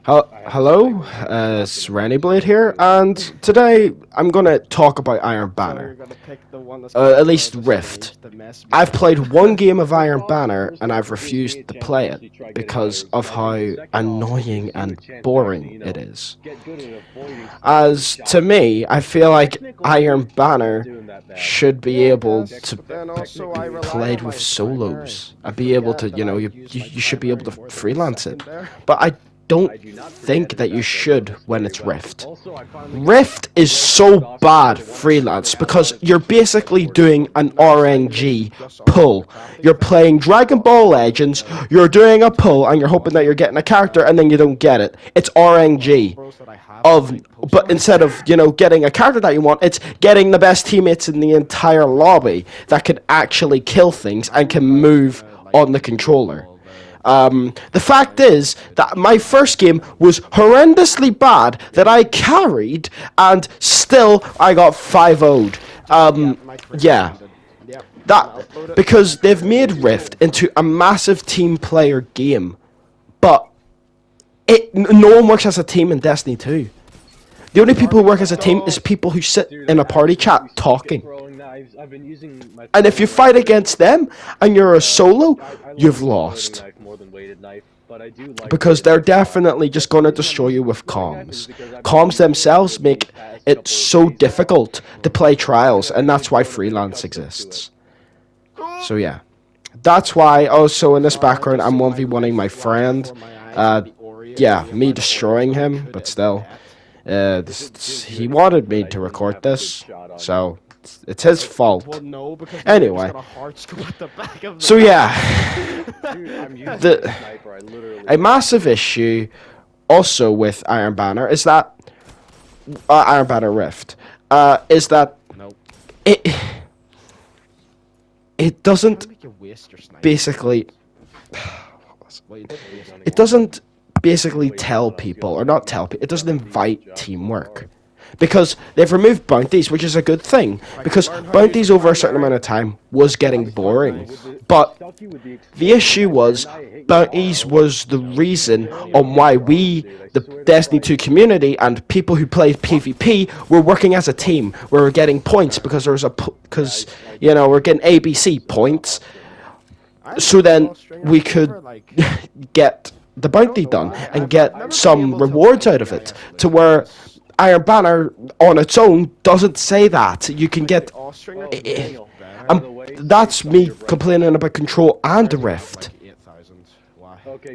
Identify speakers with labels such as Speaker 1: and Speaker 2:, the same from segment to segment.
Speaker 1: Hello, it's Randy Blade here, and today I'm gonna talk about Iron Banner. At least Rift. I've played one game of Iron Banner, and I've refused to play it because of how annoying and boring it is. As to me, I feel like Iron Banner should be able to be played with solos. I'd be able to, you should be able to freelance it. But I don't think that you should when it's Rift. Rift is so bad freelance because you're basically doing an RNG pull. You're playing Dragon Ball Legends, you're doing a pull, and you're hoping that you're getting a character, and then you don't get it. It's RNG. But instead of getting a character that you want, it's getting the best teammates in the entire lobby that can actually kill things and can move on the controller. The fact is that my first game was horrendously bad that I carried, and still I got 5-0'd. Yeah. That because they've made Rift into a massive team player game, but no one works as a team in Destiny 2. The only people who work as a team is people who sit in a party chat talking. And if you fight against them and you're a solo, you've lost. Because they're definitely just going to destroy you with comms. Comms themselves make it so difficult to play trials, and that's why freelance exists. So yeah. That's why also in this background I'm 1v1ing my friend. Yeah, me destroying him, but still. He wanted me to record this, so it's his fault. Anyway, so yeah, a massive issue also with Iron Banner is that Iron Banner Rift is that it doesn't basically tell people, or not tell people, it doesn't invite teamwork. Because they've removed bounties, which is a good thing, because bounties over a certain amount of time was getting boring. But the issue was, bounties was the reason on why we, the Destiny 2 community, and people who played PvP, were working as a team. We were getting points because we're getting ABC points. So then we could get the bounty done and get some rewards out of it, to where Iron Banner on its own doesn't say that. You can get that's me complaining about Control and Rift.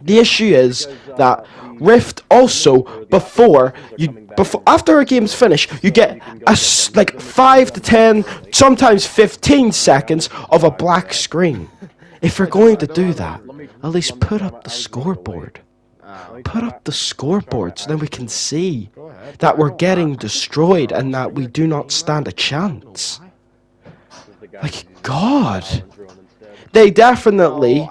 Speaker 1: The issue is that Rift also, after a game's finished, you get like 5 to 10, sometimes 15 seconds of a black screen. If you're going to do that, at least put up the scoreboard. Put up the scoreboard so then we can see that we're getting destroyed and that we do not stand a chance. Like, God. They definitely,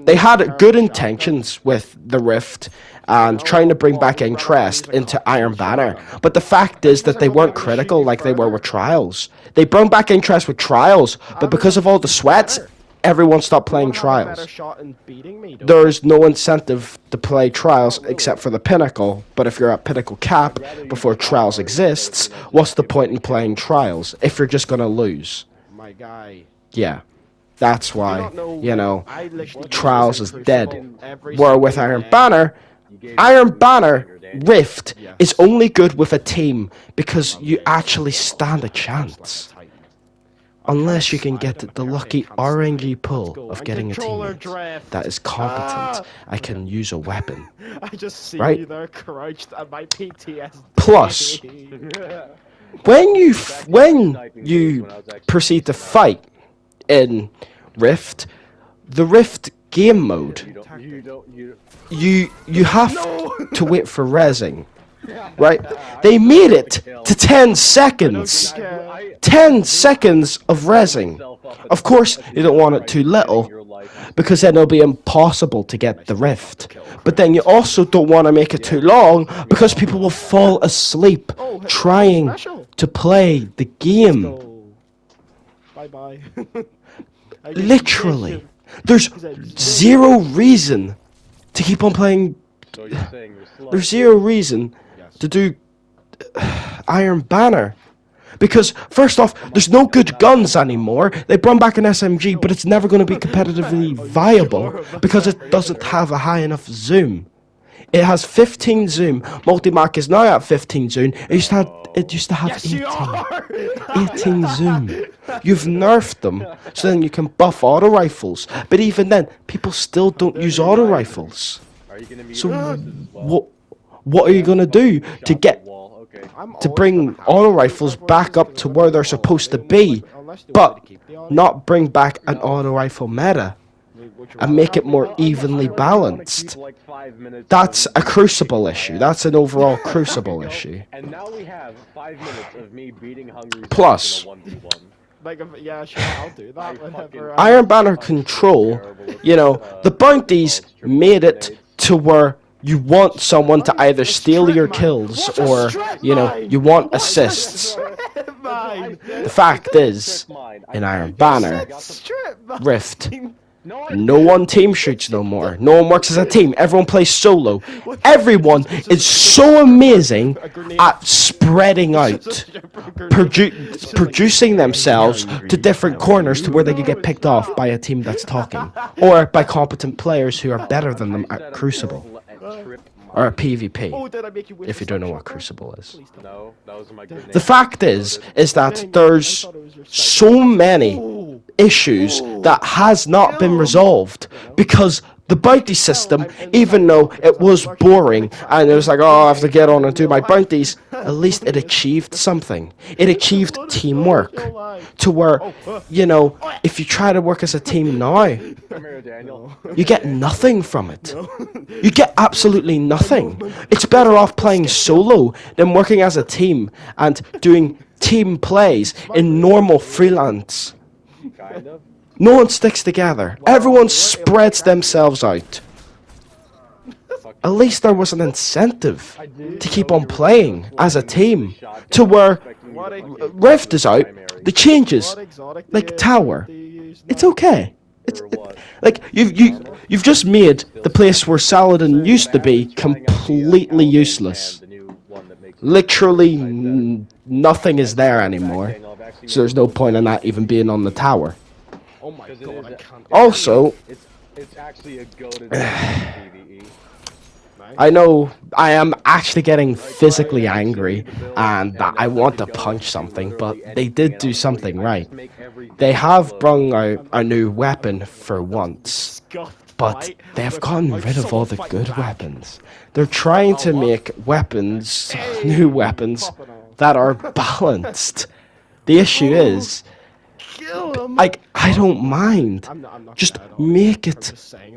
Speaker 1: they had good intentions with the Rift and trying to bring back interest into Iron Banner. But the fact is that they weren't critical like they were with Trials. They brought back interest with Trials, but because of all the sweats, everyone stopped playing Trials. There's no incentive to play Trials except for the Pinnacle, but if you're at Pinnacle Cap before Trials exists, what's the point in playing Trials if you're just gonna lose? Yeah, that's why, Trials is dead. Where with Iron Banner Rift is only good with a team because you actually stand a chance. Unless you can get the lucky RNG pull of getting a teammate that is competent, I can use a weapon. Right? Plus, when you proceed to fight in Rift, the Rift game mode, you have to wait for rezzing. Right? They made it to 10 seconds. 10 seconds of rezzing. Of course, you don't want it too little, because then it'll be impossible to get the Rift. But then you also don't want to make it too long, because people will fall asleep trying to play the game. Bye-bye. Literally. There's zero reason to keep on playing
Speaker 2: So you're saying you're slow.
Speaker 1: there's zero reason to do Iron Banner. Because, first off, there's no good guns anymore. They brought back an SMG, but it's never going to be competitively viable because it doesn't have a high enough zoom. It has 15 zoom. Multimac is now at 15 zoom. It used to have 18. 18 zoom. You've nerfed them, so then you can buff auto rifles. But even then, people still don't use auto rifles. So what are you gonna do to get to bring auto rifles back up to where they're supposed to be, but not bring back an auto rifle meta and make it more evenly balanced? That's a Crucible issue. That's an overall Crucible issue.
Speaker 2: And now we have 5 minutes of me beating Hungry
Speaker 1: Plus,
Speaker 3: Like, yeah, sure, I'll do that whenever.
Speaker 1: Iron Banner control, you know, the bounties made it to where you want someone to either steal your kills or, you know, you want assists. The fact is, in Iron Banner, Rift, no one team shoots no more. No one works as a team. Everyone plays solo. Everyone is so amazing at spreading out, producing themselves to different corners to where they can get picked off by a team that's talking, or by competent players who are better than them at Crucible. Or a PvP, if you don't know what Crucible is. The fact is that there's so many issues that has not been resolved because the bounty system, even though it was boring and it was like, oh, I have to get on and do my bounties, at least it achieved something. It achieved teamwork to where, you know, if you try to work as a team now, you get nothing from it. You get absolutely nothing. It's better off playing solo than working as a team and doing team plays in normal freelance. No one sticks together. Everyone spreads themselves out. At least there was an incentive to keep on playing as a team. To where Rift is out, the changes, like Tower, it's okay. Like you've just made the place where Saladin used to be completely useless. Literally nothing is there anymore. So there's no point in that even being on the tower.
Speaker 3: Oh my god, I can't.
Speaker 1: Also,
Speaker 2: it's actually a goated PvE.
Speaker 1: I know I am actually getting physically angry and that I want to punch something, but they did do something right. They have brought out a new weapon for once, but they've gotten rid of all the good weapons. They're trying to make weapons, new weapons, that are balanced. The issue is, like, I don't mind. Just make it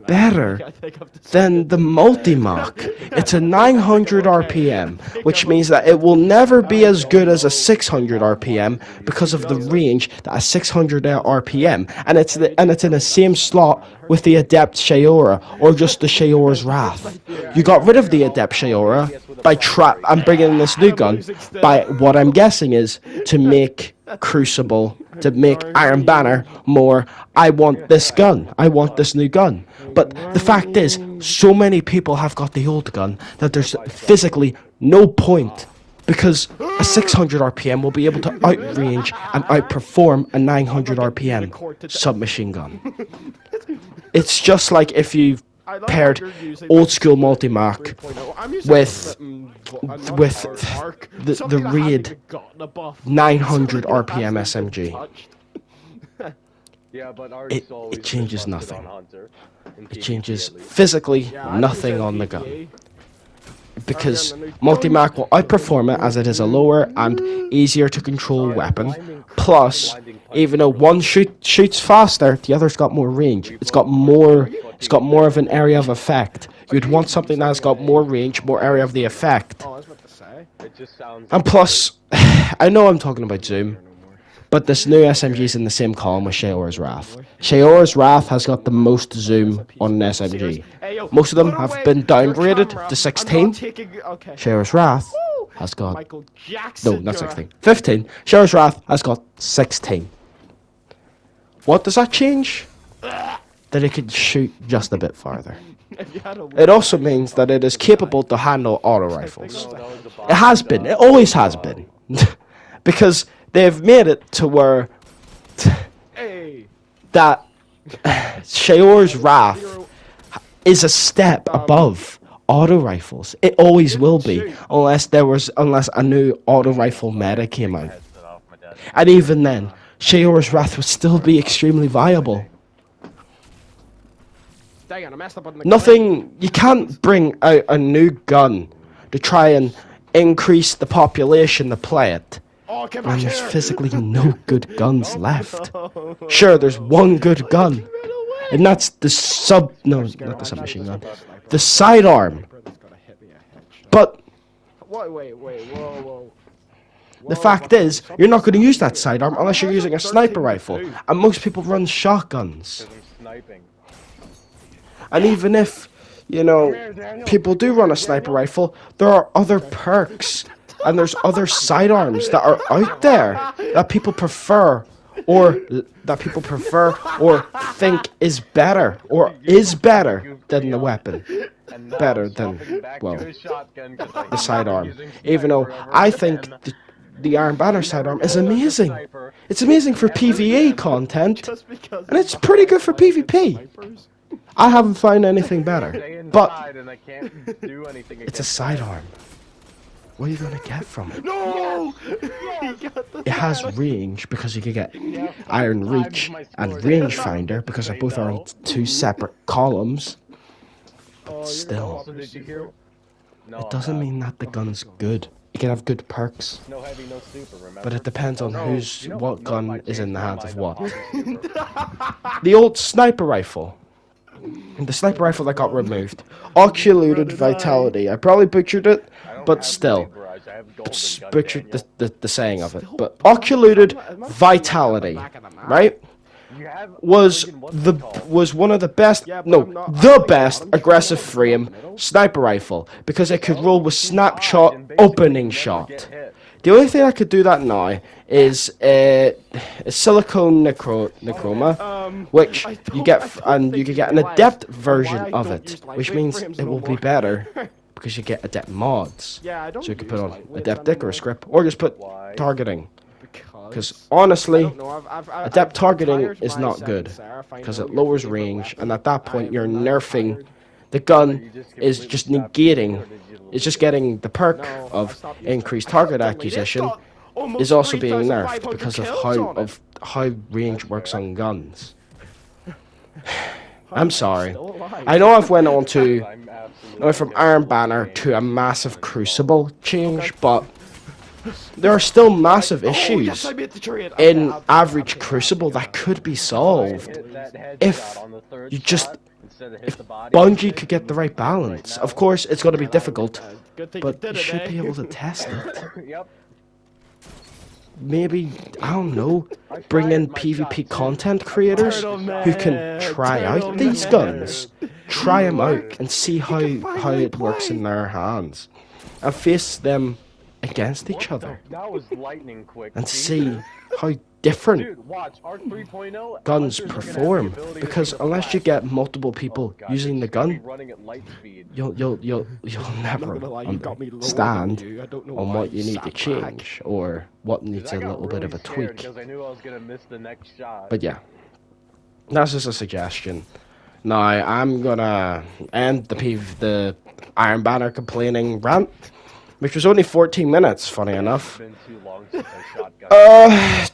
Speaker 1: better than the multi-mock. It's a 900 RPM, which means that it will never be as good as a 600 RPM because of the range that a 600 RPM, and it's in the same slot with the Adept Shaora or just the Shaora's Wrath. You got rid of the Adept Shaora by I'm bringing in this new gun by what I'm guessing is to make Crucible, to make Iron Banner more, I want this gun, I want this new gun. But the fact is, so many people have got the old gun that there's physically no point, because a 600 RPM will be able to outrange and outperform a 900 RPM submachine gun. It's just like if you paired old school multi-mark with the Raid 900 RPM SMG. It changes nothing. It changes physically nothing on the gun. Because multi-mark will outperform it as it is a lower and easier to control weapon. Plus, even though one shoots faster, the other's got more range. It's got more of an area of effect. You'd want something that's got more range, more area of the effect. And plus, I know I'm talking about zoom, but this new SMG is in the same column with Shaora's Wrath. Shaora's Wrath has got the most zoom on an SMG. Most of them have been downgraded to 16. Shaora's Wrath has got... No, not 16. 15. Shaora's Wrath has got 16. What does that change? that it could shoot just a bit farther.
Speaker 3: If you had a
Speaker 1: It also
Speaker 3: wheelbarrow,
Speaker 1: means that it is capable to handle auto rifles.
Speaker 2: No, that was a bomb.
Speaker 1: It has been. It always has been. Because they've made it to where
Speaker 3: Hey.
Speaker 1: that Shaor's Wrath is a step above auto rifles. It always will be, unless a new auto rifle meta came out. And even then, Shaor's Wrath would still be extremely viable.
Speaker 3: Dang it, I messed up on the
Speaker 1: Nothing, you can't bring out a new gun to try and increase the population to play it.
Speaker 3: Oh, get
Speaker 1: And
Speaker 3: back
Speaker 1: there's
Speaker 3: here.
Speaker 1: physically no good guns left. Sure, there's one good gun, and that's the not the submachine gun, the sidearm. But
Speaker 3: Wait, whoa.
Speaker 1: the fact is, you're not going to use that sidearm unless you're using a sniper rifle, and most people run shotguns.
Speaker 2: Because I'm sniping.
Speaker 1: And even if, you know, people do run a sniper rifle, there are other perks, and there's other sidearms that are out there that people prefer, or think is better than the weapon.
Speaker 2: And now
Speaker 1: Better
Speaker 2: I'm
Speaker 1: than,
Speaker 2: swapping back
Speaker 1: well,
Speaker 2: to a shotgun 'cause I
Speaker 1: the sidearm.
Speaker 2: using
Speaker 1: Even though
Speaker 2: sniper
Speaker 1: I
Speaker 2: ever
Speaker 1: think
Speaker 2: again.
Speaker 1: the Iron Banner sidearm is
Speaker 2: Never go as a
Speaker 1: amazing.
Speaker 2: sniper.
Speaker 1: It's amazing for PvE content,
Speaker 3: Just because
Speaker 1: and it's pretty good for PvP.
Speaker 3: snipers.
Speaker 1: I haven't found anything better.
Speaker 2: Stay
Speaker 1: But
Speaker 2: inside and I can't do anything
Speaker 1: it's a
Speaker 2: against
Speaker 1: sidearm. What are you gonna get from it?
Speaker 3: No! He got the
Speaker 1: It has range because you can get
Speaker 2: Yeah,
Speaker 1: Iron
Speaker 2: five
Speaker 1: Reach
Speaker 2: of my
Speaker 1: and
Speaker 2: scores.
Speaker 1: Rangefinder because they both are on two separate columns.
Speaker 3: Oh, you're
Speaker 1: Still,
Speaker 2: So did you hear? No,
Speaker 1: it doesn't mean that the gun's good. You can have good perks,
Speaker 2: no heavy, no super. Remember?
Speaker 1: but it depends on what gun is in the hands of what.
Speaker 2: What?
Speaker 1: The old sniper rifle. The sniper rifle that got removed. Occluded Vitality. I probably butchered it, but still. Butchered the saying of it. But Occluded Vitality, right? Was one of the best, the best aggressive frame sniper rifle because it could roll with snapshot opening shot. The only thing that could do that now is a silicone necroma, which you get and you can get an adept version of it, which means it will be better because you get adept mods.
Speaker 3: Yeah, I don't
Speaker 1: So you can
Speaker 3: use
Speaker 1: put on
Speaker 3: lightweights
Speaker 1: adept dick or a
Speaker 3: anymore
Speaker 1: script, or just put
Speaker 2: Why?
Speaker 1: targeting.
Speaker 3: Because
Speaker 1: Honestly,
Speaker 3: I don't know, I've
Speaker 1: adept targeting
Speaker 3: retired
Speaker 1: is
Speaker 3: my
Speaker 1: not
Speaker 3: second
Speaker 1: good
Speaker 3: Seraph. I
Speaker 1: because
Speaker 3: know
Speaker 1: it
Speaker 3: you're
Speaker 1: lowers
Speaker 3: favorite
Speaker 1: range,
Speaker 3: weapon.
Speaker 1: and at that
Speaker 3: I
Speaker 1: point
Speaker 3: am
Speaker 1: you're
Speaker 3: not
Speaker 1: nerfing
Speaker 3: retired.
Speaker 1: the
Speaker 2: You
Speaker 1: gun.
Speaker 2: just
Speaker 1: Is
Speaker 2: completely
Speaker 1: just
Speaker 2: stopped
Speaker 1: negating.
Speaker 2: or did you
Speaker 1: It's just
Speaker 2: lose it?
Speaker 1: getting the perk
Speaker 3: No, I
Speaker 1: of
Speaker 3: stopped using
Speaker 1: increased
Speaker 3: it.
Speaker 1: target
Speaker 3: Delete it.
Speaker 1: acquisition
Speaker 3: Got almost
Speaker 1: is also being
Speaker 3: 3,500
Speaker 1: nerfed because
Speaker 3: kills on it.
Speaker 1: how range works on guns. I'm
Speaker 3: I'm
Speaker 1: sorry.
Speaker 3: still alive.
Speaker 1: I know I've went on to
Speaker 2: I'm absolutely
Speaker 1: from
Speaker 2: terrible
Speaker 1: Iron
Speaker 2: at
Speaker 1: Banner
Speaker 2: this
Speaker 1: to a
Speaker 2: game.
Speaker 1: massive Crucible change, but there are still massive
Speaker 3: Oh, yes,
Speaker 1: issues
Speaker 3: I made the trade.
Speaker 1: in
Speaker 3: Okay,
Speaker 1: average
Speaker 3: okay,
Speaker 1: Crucible
Speaker 3: okay.
Speaker 1: that could be
Speaker 2: If I
Speaker 1: solved
Speaker 2: hit that headshot
Speaker 1: if
Speaker 2: on the third
Speaker 1: you just
Speaker 2: shot instead of hit the body
Speaker 1: Bungie
Speaker 2: instead,
Speaker 1: could get the
Speaker 2: you
Speaker 1: right
Speaker 2: would get right
Speaker 1: balance.
Speaker 2: now.
Speaker 1: Of course, it's going to be
Speaker 3: And I would,
Speaker 1: difficult,
Speaker 3: good thing
Speaker 1: but
Speaker 3: you
Speaker 1: you
Speaker 3: did it,
Speaker 1: should
Speaker 3: eh?
Speaker 1: be able to test it.
Speaker 2: Yep.
Speaker 1: Maybe, I don't know,
Speaker 2: I
Speaker 1: bring in
Speaker 2: fired my shot,
Speaker 1: PvP
Speaker 2: too.
Speaker 1: content
Speaker 2: I
Speaker 1: creators
Speaker 2: fired the shot.
Speaker 1: who can try out these guns, try them out, and see how it works in their hands, and face them against each other,
Speaker 2: That was lightning quick.
Speaker 1: and see how different
Speaker 2: Dude, watch Arc 3.0.
Speaker 1: guns
Speaker 2: hunters are gonna have the
Speaker 1: perform.
Speaker 2: ability to
Speaker 1: Because
Speaker 2: shoot a
Speaker 1: unless you
Speaker 2: flash.
Speaker 1: get multiple
Speaker 2: Oh,
Speaker 1: people
Speaker 2: God,
Speaker 1: using the
Speaker 2: they're just gonna be
Speaker 1: gun,
Speaker 2: running at light speed.
Speaker 1: you'll
Speaker 3: I'm not
Speaker 1: never
Speaker 3: gonna lie, you got me lower
Speaker 1: understand
Speaker 3: than you. I don't know
Speaker 1: on
Speaker 3: why
Speaker 1: what you need to
Speaker 3: sat back.
Speaker 1: change or what
Speaker 2: 'Cause
Speaker 1: needs
Speaker 2: I
Speaker 1: a
Speaker 2: got
Speaker 1: little bit
Speaker 2: really
Speaker 1: of a
Speaker 2: scared
Speaker 1: tweak.
Speaker 2: because I knew I was gonna miss the next shot.
Speaker 1: But yeah, that's just a suggestion. Now I'm gonna end the Iron Banner complaining rant, which was only 14 minutes. Funny
Speaker 2: It's
Speaker 1: enough,
Speaker 2: been too long since I shotgun.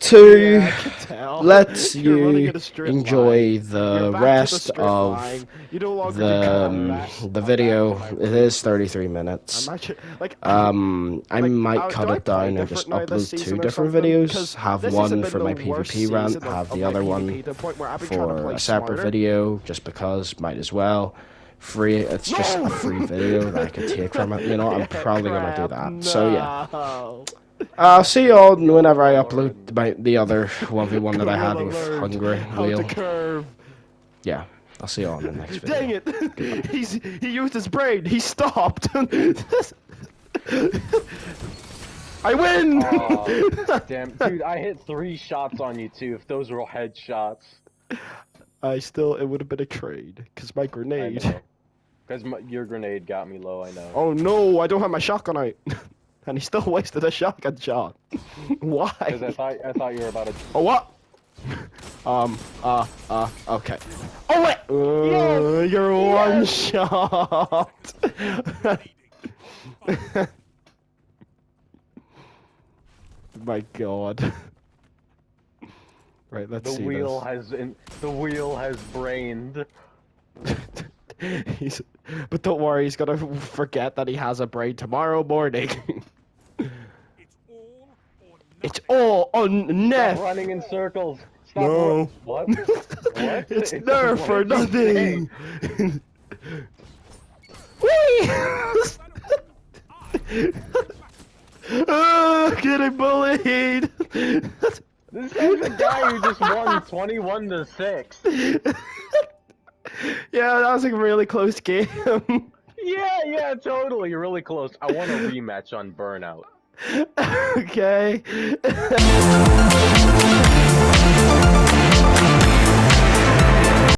Speaker 1: to
Speaker 3: Yeah, I can tell.
Speaker 1: let
Speaker 3: You're running
Speaker 1: you
Speaker 3: in a straight
Speaker 1: enjoy
Speaker 3: line.
Speaker 1: the
Speaker 3: You're back to
Speaker 1: rest
Speaker 3: straight
Speaker 1: of
Speaker 3: line. You no longer do
Speaker 1: the
Speaker 3: covers.
Speaker 1: the video. It is 33 minutes.
Speaker 3: I'm actually like
Speaker 1: I
Speaker 3: like,
Speaker 1: might cut
Speaker 3: do I
Speaker 1: it
Speaker 3: play
Speaker 1: down and just
Speaker 3: different now this
Speaker 1: upload two
Speaker 3: season or
Speaker 1: different
Speaker 3: something?
Speaker 1: videos.
Speaker 3: 'Cause
Speaker 1: Have
Speaker 3: this
Speaker 1: one
Speaker 3: hasn't
Speaker 1: for
Speaker 3: been
Speaker 1: my
Speaker 3: the worst
Speaker 1: PvP rant.
Speaker 3: season
Speaker 1: Have
Speaker 3: of
Speaker 1: the
Speaker 3: my
Speaker 1: other one
Speaker 3: PvP to the point where I've been trying to
Speaker 1: for
Speaker 3: play
Speaker 1: a separate
Speaker 3: smarter.
Speaker 1: video, just because might as well. Free. It's just a free video that I could take from it. You know, I'm probably gonna do that.
Speaker 3: Crap,
Speaker 1: So yeah.
Speaker 3: no.
Speaker 1: I'll see you all whenever I upload the other 1v1 that I had
Speaker 3: Gorilla
Speaker 1: with
Speaker 3: learned
Speaker 1: Hungry
Speaker 3: how
Speaker 1: Wheel.
Speaker 3: to curve.
Speaker 1: Yeah, I'll see you all in the next video.
Speaker 3: Dang it! He used his brain. He stopped. I win!
Speaker 2: Aw, damn, dude, I hit 3 shots on you too. If those were all headshots.
Speaker 3: It would have been a trade, because my
Speaker 2: I
Speaker 3: grenade.
Speaker 2: know. Because your grenade got me low, I know.
Speaker 3: Oh no, I don't have my shotgun out. And he still wasted a shotgun shot. Why?
Speaker 2: Because I thought you were about to...
Speaker 3: Oh, what? Okay. Oh, wait!
Speaker 2: Yes!
Speaker 3: You're one shot! My god. Right, let's see
Speaker 2: The wheel has brained.
Speaker 3: But don't worry, he's gonna forget that he has a brain tomorrow morning. It's all on
Speaker 2: Stop
Speaker 3: Neff!
Speaker 2: running in circles. Stop
Speaker 3: No.
Speaker 2: What? What?
Speaker 3: It's Nerf for
Speaker 2: What did you
Speaker 3: nothing! Whee! Getting bullied!
Speaker 2: This is a guy who just won 21-6.
Speaker 3: Yeah, that was a really close game.
Speaker 2: Yeah, totally. Really close. I want a rematch on Burnout.
Speaker 3: Okay.